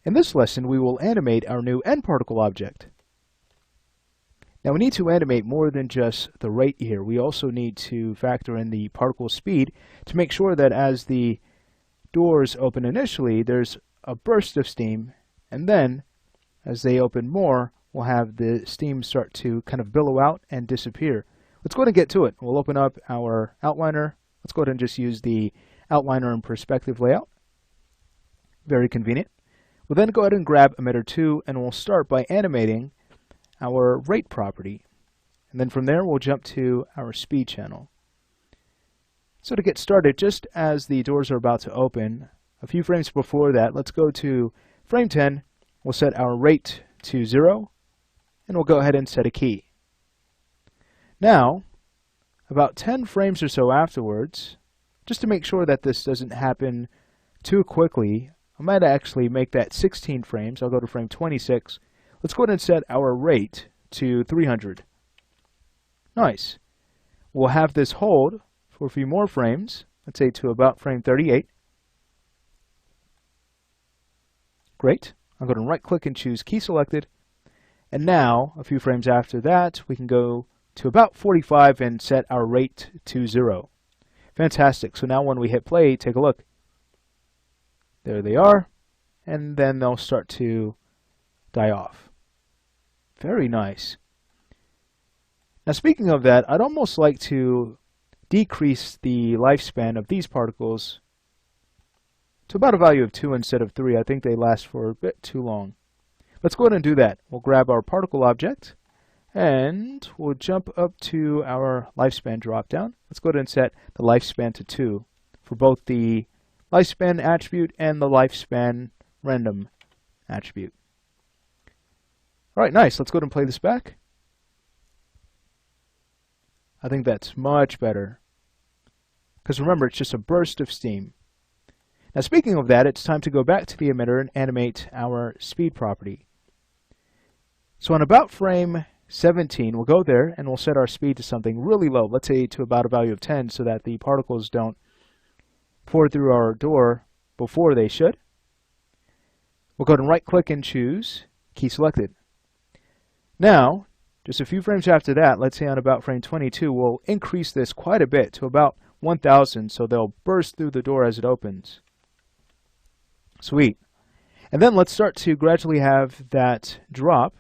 In this lesson, we will animate our new nParticle object. Now we need to animate more than just the rate here. We also need to factor in the particle speed to make sure that as the doors open initially, there's a burst of steam, and then as they open more, we'll have the steam start to kind of billow out and disappear. Let's go ahead and get to it. We'll open up our outliner. Let's go ahead and just use the outliner and perspective layout. Very convenient. We'll then go ahead and grab emitter 2, and we'll start by animating our rate property. And then from there, we'll jump to our speed channel. So to get started, just as the doors are about to open, a few frames before that, let's go to frame 10. We'll set our rate to 0, and we'll go ahead and set a key. Now, about 10 frames or so afterwards, just to make sure that this doesn't happen too quickly, I might actually make that 16 frames. I'll go to frame 26. Let's go ahead and set our rate to 300. Nice. We'll have this hold for a few more frames. Let's say to about frame 38. Great. I'm going to right click and choose key selected. And now, a few frames after that, we can go to about 45 and set our rate to 0. Fantastic. So now when we hit play, take a look. There they are, and then they'll start to die off. Very nice. Now speaking of that, I'd almost like to decrease the lifespan of these particles to about a value of 2 instead of 3. I think they last for a bit too long. Let's go ahead and do that. We'll grab our particle object, and we'll jump up to our lifespan dropdown. Let's go ahead and set the lifespan to 2 for both the lifespan attribute and the lifespan random attribute. Alright, nice. Let's go ahead and play this back. I think that's much better. Because remember, it's just a burst of steam. Now speaking of that, it's time to go back to the emitter and animate our speed property. So on about frame 17, we'll go there and we'll set our speed to something really low. Let's say to about a value of 10 so that the particles don't pour through our door before they should. We'll go ahead and right click and choose key selected. Now, just a few frames after that, let's say on about frame 22, we'll increase this quite a bit to about 1000 so they'll burst through the door as it opens. Sweet. And then let's start to gradually have that drop.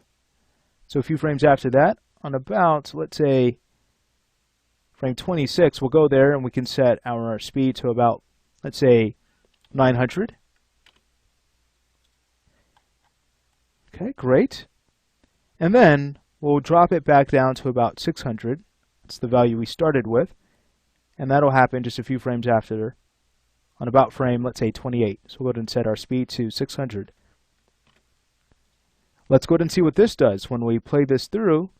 So a few frames after that, on about, let's say, frame 26, we'll go there and we can set our speed to about, let's say, 900. Okay, great. And then we'll drop it back down to about 600. That's the value we started with. And that'll happen just a few frames after, on about frame, let's say, 28. So we'll go ahead and set our speed to 600. Let's go ahead and see what this does. When we play this through,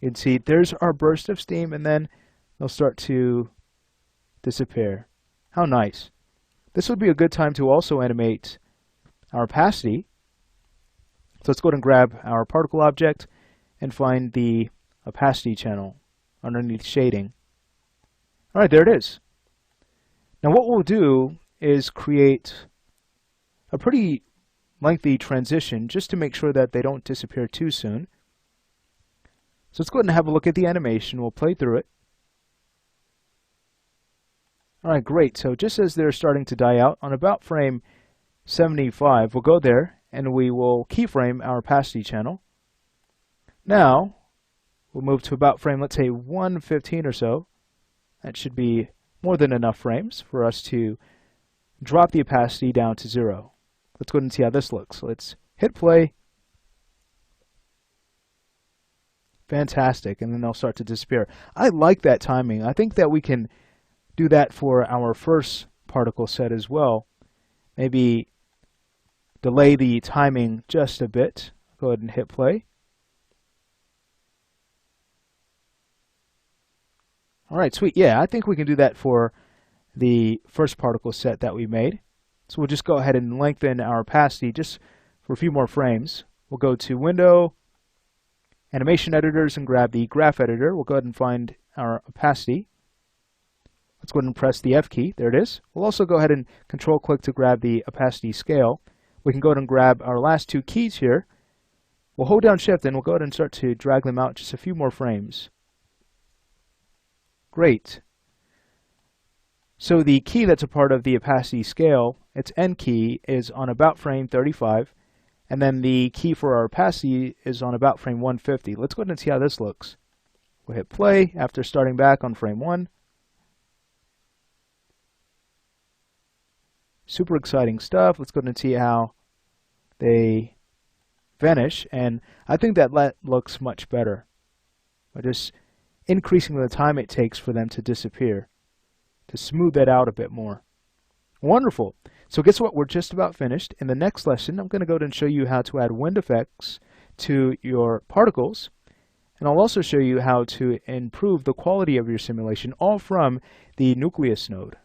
you can see there's our burst of steam, and then they'll start to disappear. How nice. This would be a good time to also animate our opacity. So let's go ahead and grab our particle object and find the opacity channel underneath shading. Alright, there it is. Now what we'll do is create a pretty lengthy transition just to make sure that they don't disappear too soon. So let's go ahead and have a look at the animation. We'll play through it. Alright, great. So just as they're starting to die out, on about frame 75, we'll go there and we will keyframe our opacity channel. Now, we'll move to about frame, let's say 115 or so. That should be more than enough frames for us to drop the opacity down to 0. Let's go ahead and see how this looks. Let's hit play. Fantastic, and then they'll start to disappear. I like that timing. I think that we can do that for our first particle set as well. Maybe delay the timing just a bit. Go ahead and hit play. Alright, sweet. Yeah, I think we can do that for the first particle set that we made. So we'll just go ahead and lengthen our opacity just for a few more frames. We'll go to Window, Animation Editors, and grab the Graph Editor. We'll go ahead and find our opacity. Let's go ahead and press the F key. There it is. We'll also go ahead and control click to grab the opacity scale. we can go ahead and grab our last two keys here. We'll hold down Shift and we'll go ahead and start to drag them out just a few more frames. Great. So the key that's a part of the opacity scale, its N key, is on about frame 35, and then the key for our opacity is on about frame 150. Let's go ahead and see how this looks. We'll hit play after starting back on frame 1. Super exciting stuff. Let's go ahead and see how they vanish, and I think that looks much better. By just increasing the time it takes for them to disappear, to smooth that out a bit more. Wonderful. So guess what? We're just about finished. In the next lesson, I'm going to go ahead and show you how to add wind effects to your particles, and I'll also show you how to improve the quality of your simulation, all from the Nucleus node.